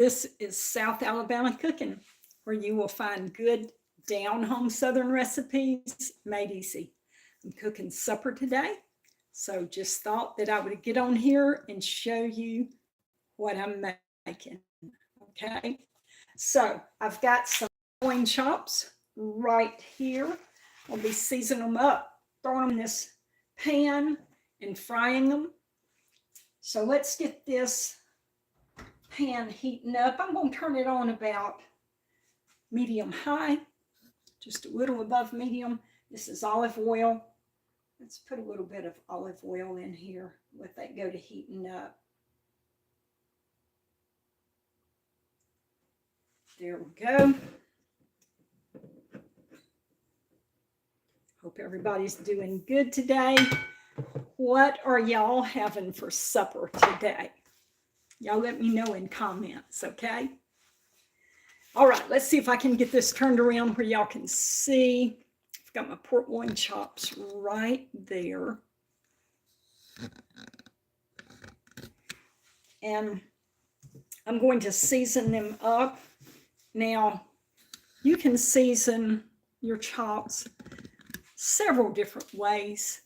This is South Alabama Cooking, where you will find good down-home Southern recipes made easy. I'm cooking supper today, so just thought that I would get on here and show you what I'm making, okay? So I've got some loin chops right here. I'll be seasoning them up, throwing them in this pan and frying them. So let's get this pan heating up. I'm going to turn it on about medium high, just a little above medium. This is olive oil. Let's put a little bit of olive oil in here. Let that go to heating up. There we go. Hope everybody's doing good today. What are y'all having for supper today? Y'all let me know in comments, okay? All right, let's see if I can get this turned around where y'all can see. I've got my pork loin chops right there. And I'm going to season them up. Now, you can season your chops several different ways.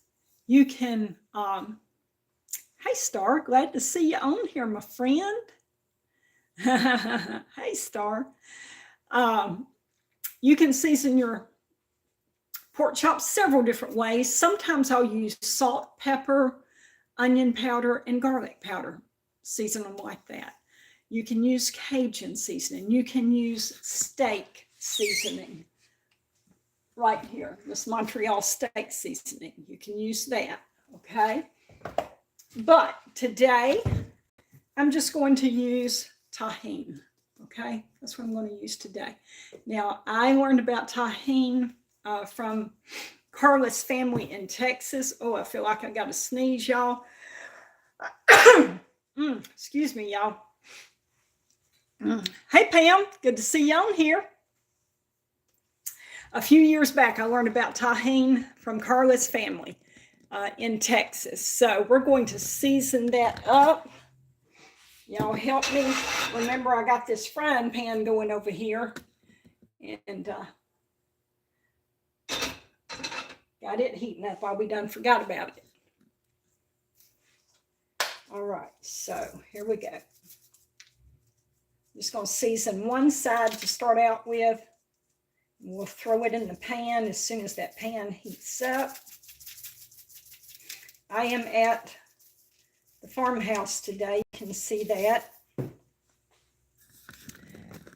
You can, hey Star, glad to see you on here, my friend. Hey Star. You can season your pork chops several different ways. Sometimes I'll use salt, pepper, onion powder, and garlic powder. Season them like that. You can use Cajun seasoning. You can use steak seasoning. Right here, this Montreal steak seasoning. You can use that, okay? But today, I'm just going to use tahine, okay? That's what I'm going to use today. Now, I learned about tahine from Carla's family in Texas. Oh, I feel like I got to sneeze, y'all. Excuse me, y'all. Hey, Pam, good to see you on here. A few years back, I learned about tahine from Carla's family in Texas. So we're going to season that up. Y'all help me. Remember, I got this frying pan going over here. And got it heating up. I'll be done. Forgot about it. All right, so here we go. Just going to season one side to start out with. We'll throw it in the pan as soon as that pan heats up. I am at the farmhouse today. You can see that.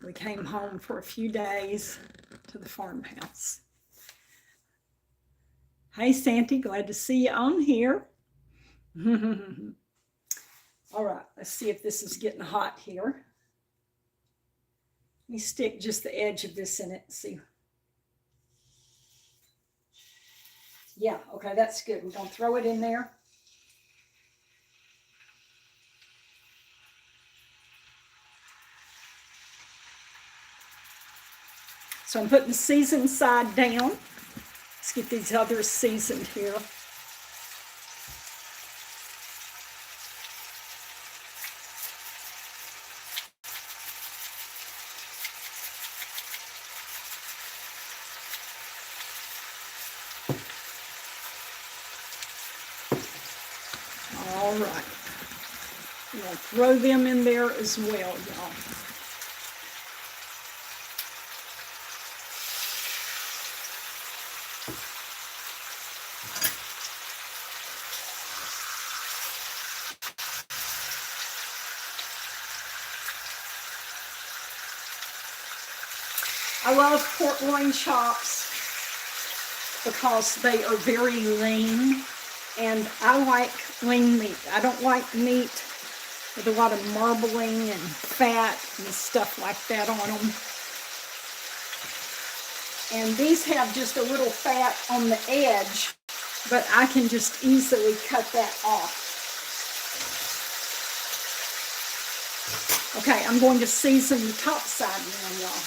We came home for a few days to the farmhouse. Hey, Santy, glad to see you on here. All right, let's see if this is getting hot here. Let me stick just the edge of this in it and see. Yeah, okay, that's good. We're going to throw it in there. So I'm putting the seasoned side down. Let's get these others seasoned here. All right. We'll throw them in there as well, y'all. I love pork loin chops because they are very lean, and I like lean meat. I don't like meat with a lot of marbling and fat and stuff like that on them. And these have just a little fat on the edge, but I can just easily cut that off. Okay, I'm going to season the top side now, y'all.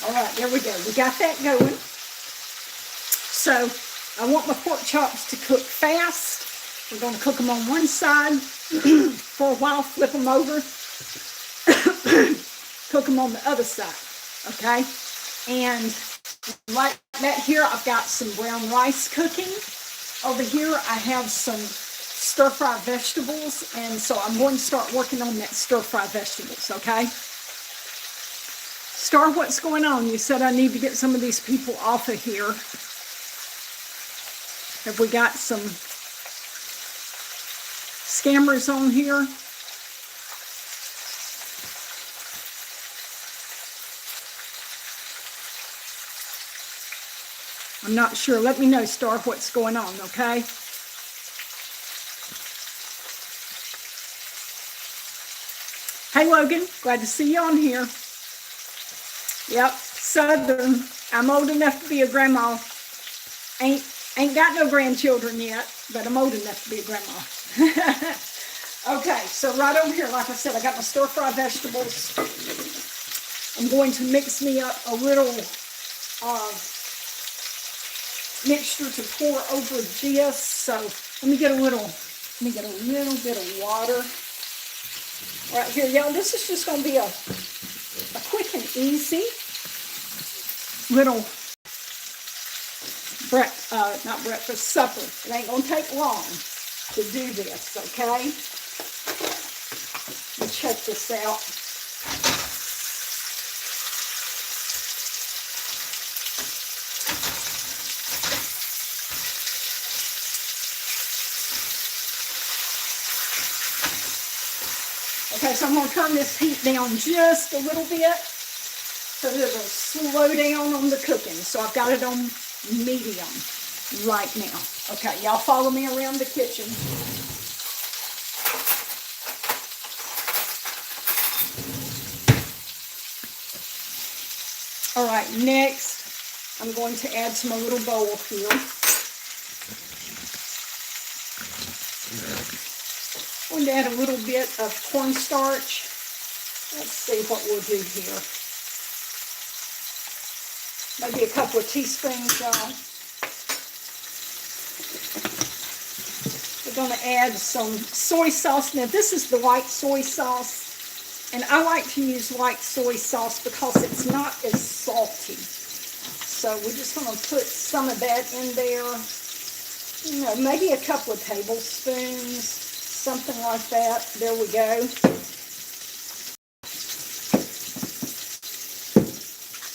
All right, there we go. We got that going. So I want my pork chops to cook fast. We're going to cook them on one side for a while, flip them over, cook them on the other side, okay? And like that here, I've got some brown rice cooking. Over here, I have some stir-fry vegetables, and so I'm going to start working on that stir-fry vegetables, okay? Star, what's going on? You said I need to get some of these people off of here. Have we got some scammers on here? I'm not sure. Let me know, Star, what's going on, okay? Hey, Logan. Glad to see you on here. Yep, Southern. I'm old enough to be a grandma. Ain't got no grandchildren yet, but I'm old enough to be a grandma. Okay, so right over here, like I said, I got my stir-fry vegetables. I'm going to mix me up a little mixture to pour over this. So let me get a little bit of water right here, y'all. This is just going to be a quick and easy little not breakfast, supper. It ain't gonna take long to do this, okay? Let me check this out. Okay, so I'm gonna turn this heat down just a little bit so that it'll slow down on the cooking. So I've got it on medium right now. Okay, y'all follow me around the kitchen. All right, next I'm going to add to my little bowl here. I'm going to add a little bit of cornstarch. Let's see what we'll do here. Maybe a couple of teaspoons, y'all. We're going to add some soy sauce. Now, this is the white soy sauce. And I like to use white soy sauce because it's not as salty. So we're just going to put some of that in there. You know, maybe a couple of tablespoons, something like that. There we go.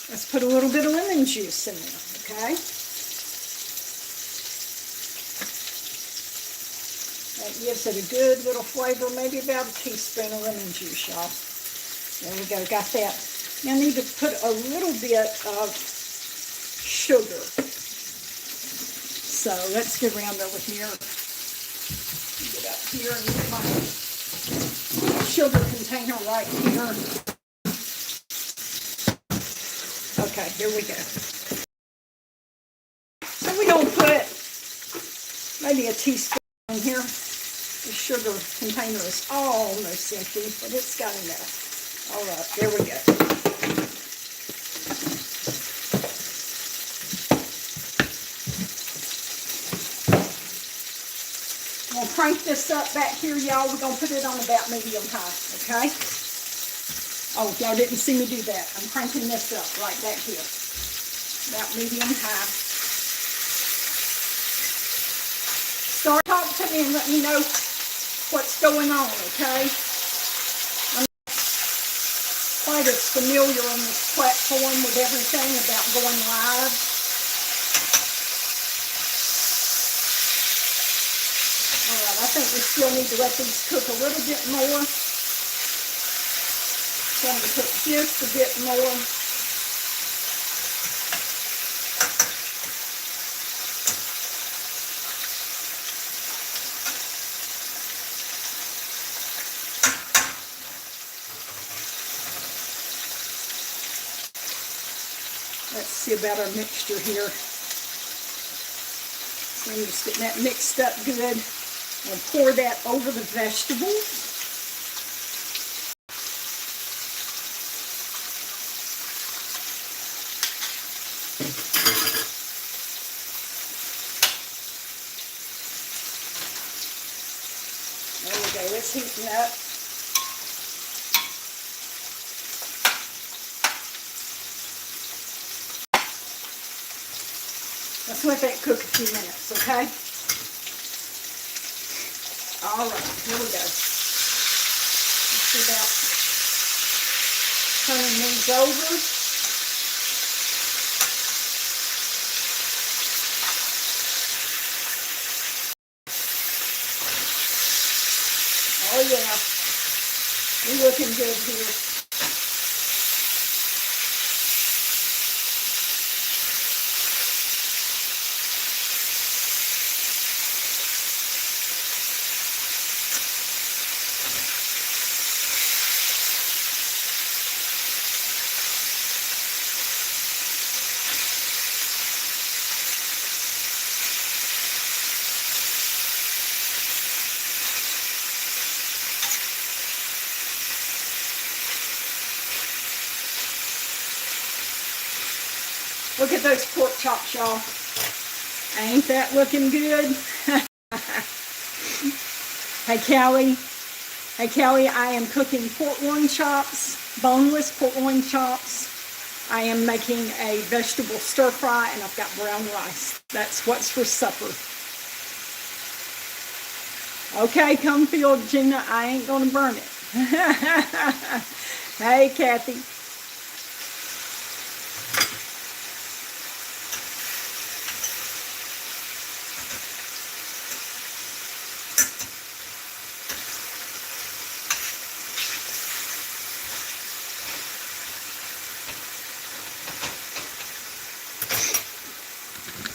Let's put a little bit of lemon juice in there, okay? That gives it a good little flavor, maybe about a teaspoon of lemon juice, y'all. There we go, got that. Now I need to put a little bit of sugar. So let's get around over here. Get up here and get my sugar container right here. Okay, here we go. So we're going to put maybe a teaspoon in here. The sugar container is almost empty, but it's got enough. All right, there we go. I'm going to crank this up back here, y'all. We're going to put it on about medium-high, okay? Oh, y'all didn't see me do that. I'm cranking this up right back here. About medium-high. Start talking to me and let me know what's going on, okay? I'm quite as familiar on this platform with everything about going live. All right, I think we still need to let these cook a little bit more. So I'm going to put just a bit more. Let's see about our mixture here. So I'm just getting that mixed up good. We'll pour that over the vegetables. is heating up. Let's let that cook a few minutes, okay? All right, here we go. Let's see about turning these over. Oh yeah, we're looking good here. Look at those pork chops, y'all. Ain't that looking good? Hey, Callie. Hey, Callie, I am cooking pork loin chops, boneless pork loin chops. I am making a vegetable stir fry, and I've got brown rice. That's what's for supper. Okay, come field, Gina. I ain't going to burn it. Hey, Kathy.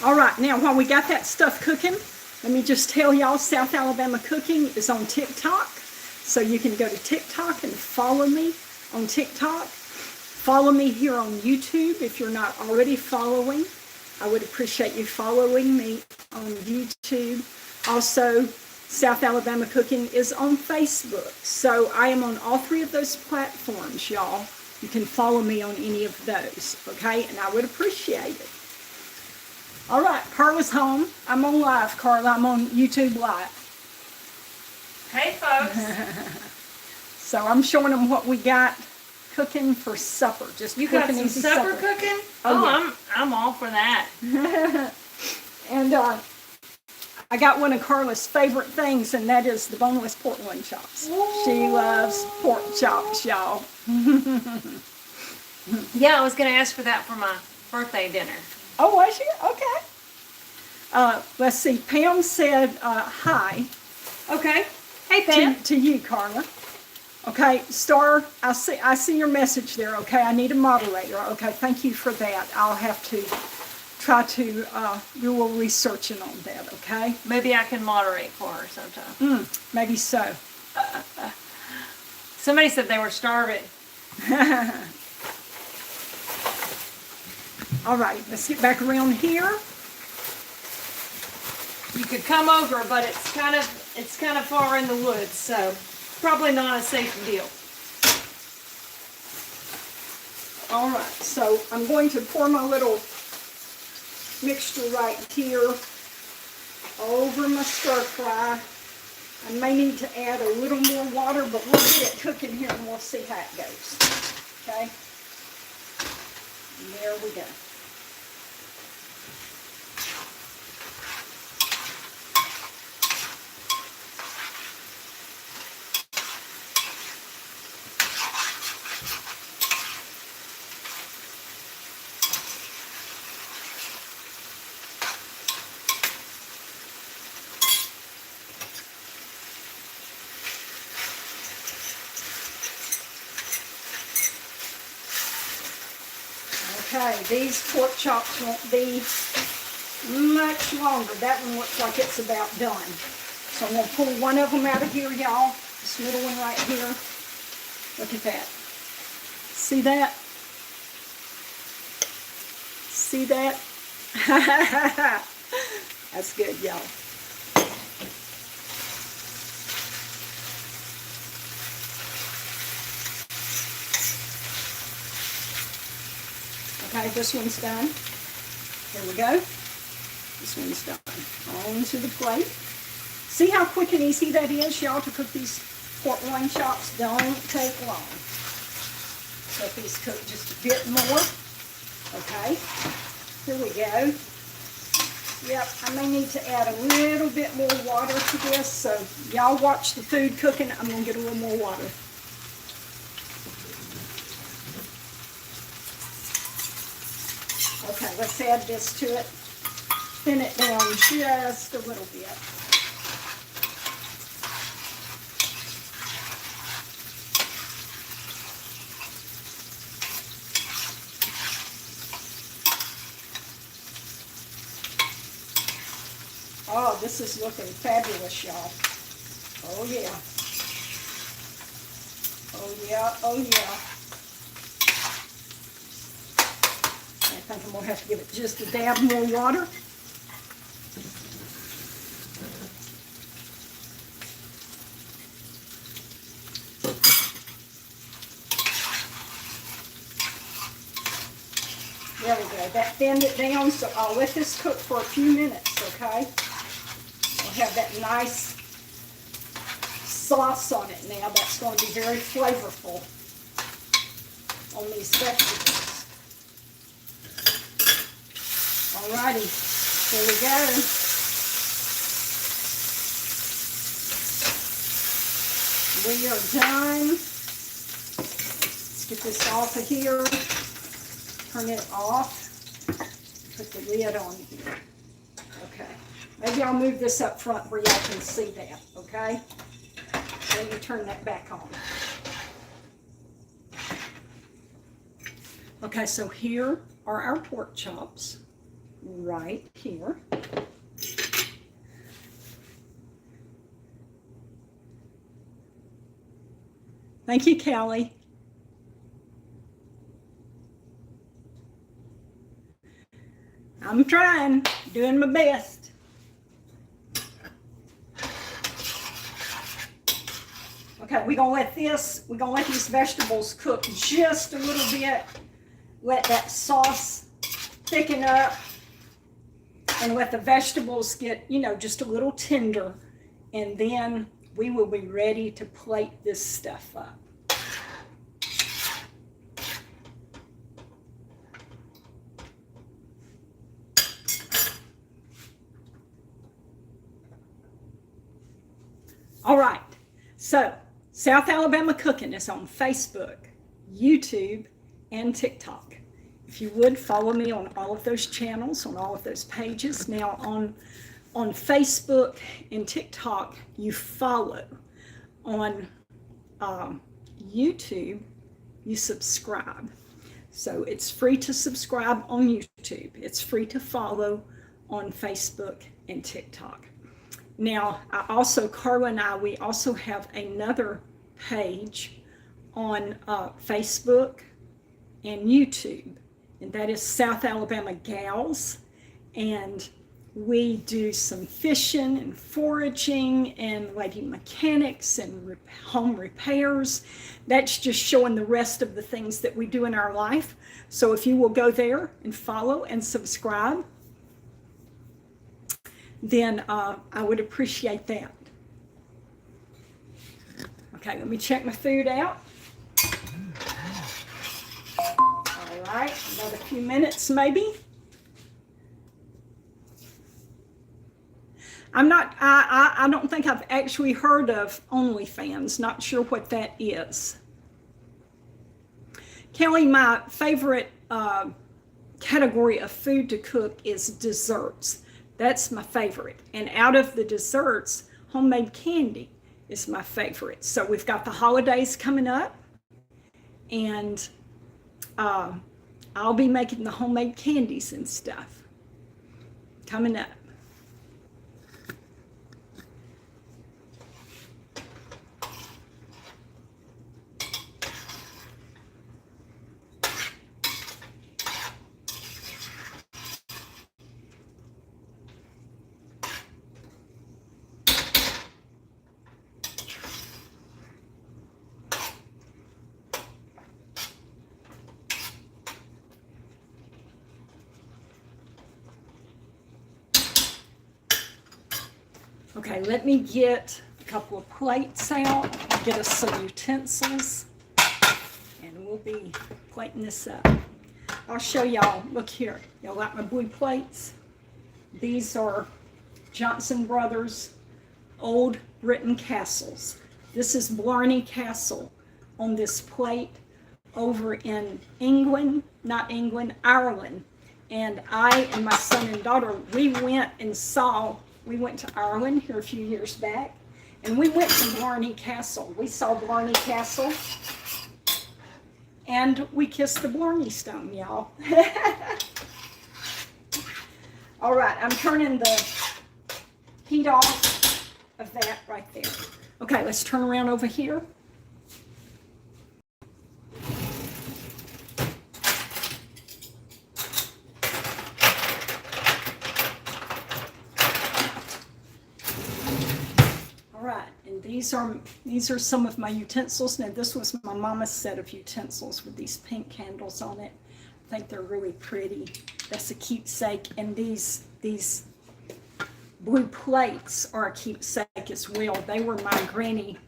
All right, now while we got that stuff cooking, let me just tell y'all, South Alabama Cooking is on TikTok. So you can go to TikTok and follow me on TikTok. Follow me here on YouTube if you're not already following. I would appreciate you following me on YouTube. Also, South Alabama Cooking is on Facebook. So I am on all three of those platforms, y'all. You can follow me on any of those, okay? And I would appreciate it. All right, Carla's home. I'm on live, Carla. I'm on YouTube Live. Hey, folks. So I'm showing them what we got cooking for supper. Just You got some supper cooking? Oh, yeah. I'm all for that. And I got one of Carla's favorite things, and that is the boneless pork loin chops. Ooh. She loves pork chops, y'all. Yeah, I was going to ask for that for my birthday dinner. Oh, was you? Okay. Let's see. Pam said hi. Okay. Hey, Pam. To you, Carla. Okay, Star, I see your message there. Okay, I need a moderator. Okay, thank you for that. I'll have to try to do a little researching on that, okay? Maybe I can moderate for her sometime. Maybe so. Somebody said they were starving. All right, let's get back around here. You could come over, but it's kind of far in the woods, so probably not a safe deal. All right, so I'm going to pour my little mixture right here over my stir fry. I may need to add a little more water, but we'll get it cooking here and we'll see how it goes. Okay? And there we go. Okay, these pork chops won't be much longer. That one looks like it's about done. So I'm going to pull one of them out of here, y'all. This middle one right here. Look at that. See that? See that? That's good, y'all. Okay, this one's done. Here we go. This one's done. On to the plate. See how quick and easy that is, y'all, to cook these pork loin chops don't take long. So if these cook just a bit more, okay, here we go. Yep, I may need to add a little bit more water to this, so y'all watch the food cooking. I'm gonna get a little more water. Okay, let's add this to it. Thin it down just a little bit. Oh, this is looking fabulous, y'all. Oh, yeah. Oh, yeah. Oh, yeah. I think I'm going to have to give it just a dab more water. There we go. That thinned it down, so I'll let this cook for a few minutes, okay? We'll have that nice sauce on it now. That's going to be very flavorful on these vegetables. Alrighty, here we go. We are done. Let's get this off of here. Turn it off. Put the lid on here. Okay. Maybe I'll move this up front where y'all can see that, okay? Let me turn that back on. Okay, so here are our pork chops, right here. Thank you, Callie. I'm trying, doing my best. Okay, we're gonna let these vegetables cook just a little bit. Let that sauce thicken up and let the vegetables get, just a little tender. And then we will be ready to plate this stuff up. All right, so South Alabama Cooking is on Facebook, YouTube, and TikTok. If you would, follow me on all of those channels, on all of those pages. Now on Facebook and TikTok, you follow. On YouTube, you subscribe. So it's free to subscribe on YouTube. It's free to follow on Facebook and TikTok. Now, Carla and I, we also have another page on Facebook and YouTube, and that is South Alabama Gals. And we do some fishing and foraging and lady mechanics and home repairs. That's just showing the rest of the things that we do in our life. So if you will go there and follow and subscribe, then I would appreciate that. Okay, let me check my food out. All right, another few minutes maybe. I don't think I've actually heard of OnlyFans. Not sure what that is. Kelly, my favorite category of food to cook is desserts. That's my favorite. And out of the desserts, homemade candy is my favorite. So we've got the holidays coming up, and I'll be making the homemade candies and stuff coming up. Okay, let me get a couple of plates out. get us some utensils, and we'll be plating this up. I'll show y'all. Look here. Y'all like my blue plates? These are Johnson Brothers Old Britain castles. This is Blarney Castle on this plate over in England, not England, Ireland. And I and my son and daughter, we went to Ireland here a few years back, and we went to Blarney Castle. We saw Blarney Castle, and we kissed the Blarney Stone, y'all. All right, I'm turning the heat off of that right there. Okay, let's turn around over here. All right, and these are some of my utensils. Now, this was my mama's set of utensils with these pink candles on it. I think they're really pretty. That's a keepsake, and these blue plates are a keepsake as well. They were my granny's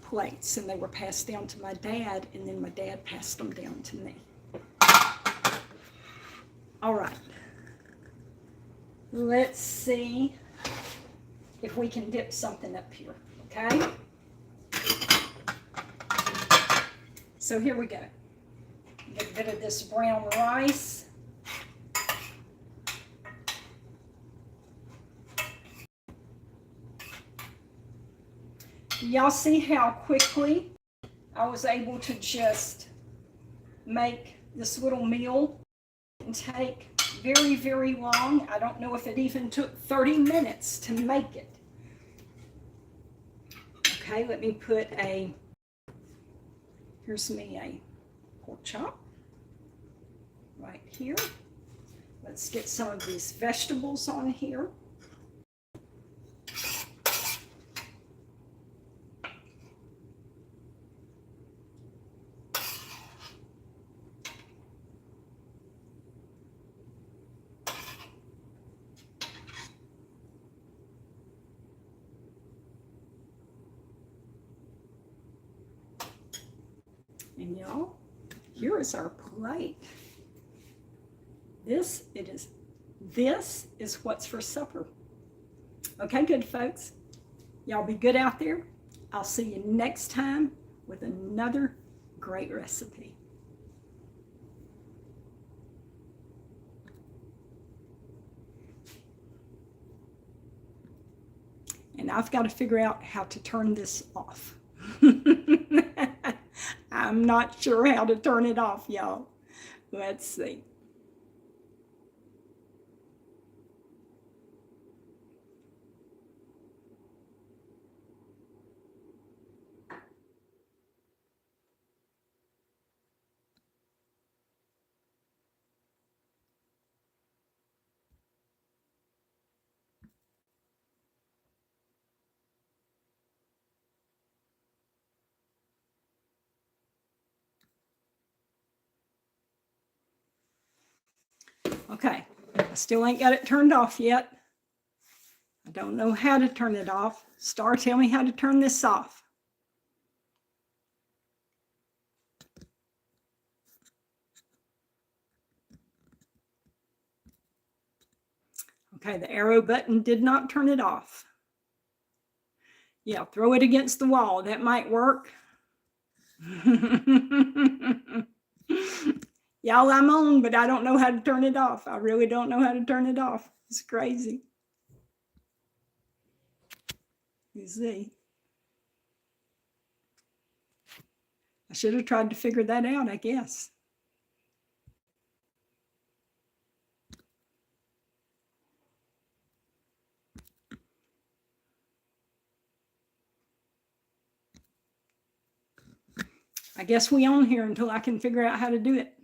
plates, and they were passed down to my dad, and then my dad passed them down to me. All right. Let's see if we can dip something up here, okay? So here we go. Get a bit of this brown rice. Y'all see how quickly I was able to just make this little meal and take very, very long. I don't know if it even took 30 minutes to make it. Okay, let me put here's me a pork chop right here. Let's get some of these vegetables on here. And y'all, here is our plate. This is what's for supper. Okay, good folks. Y'all be good out there. I'll see you next time with another great recipe. And I've got to figure out how to turn this off. I'm not sure how to turn it off, y'all. Let's see. Okay, I still ain't got it turned off yet. I don't know how to turn it off. Star, tell me how to turn this off. Okay, the arrow button did not turn it off. Yeah, throw it against the wall. That might work. Y'all, I'm on, but I don't know how to turn it off. I really don't know how to turn it off. It's crazy. You see. I should have tried to figure that out, I guess. I guess we on here until I can figure out how to do it.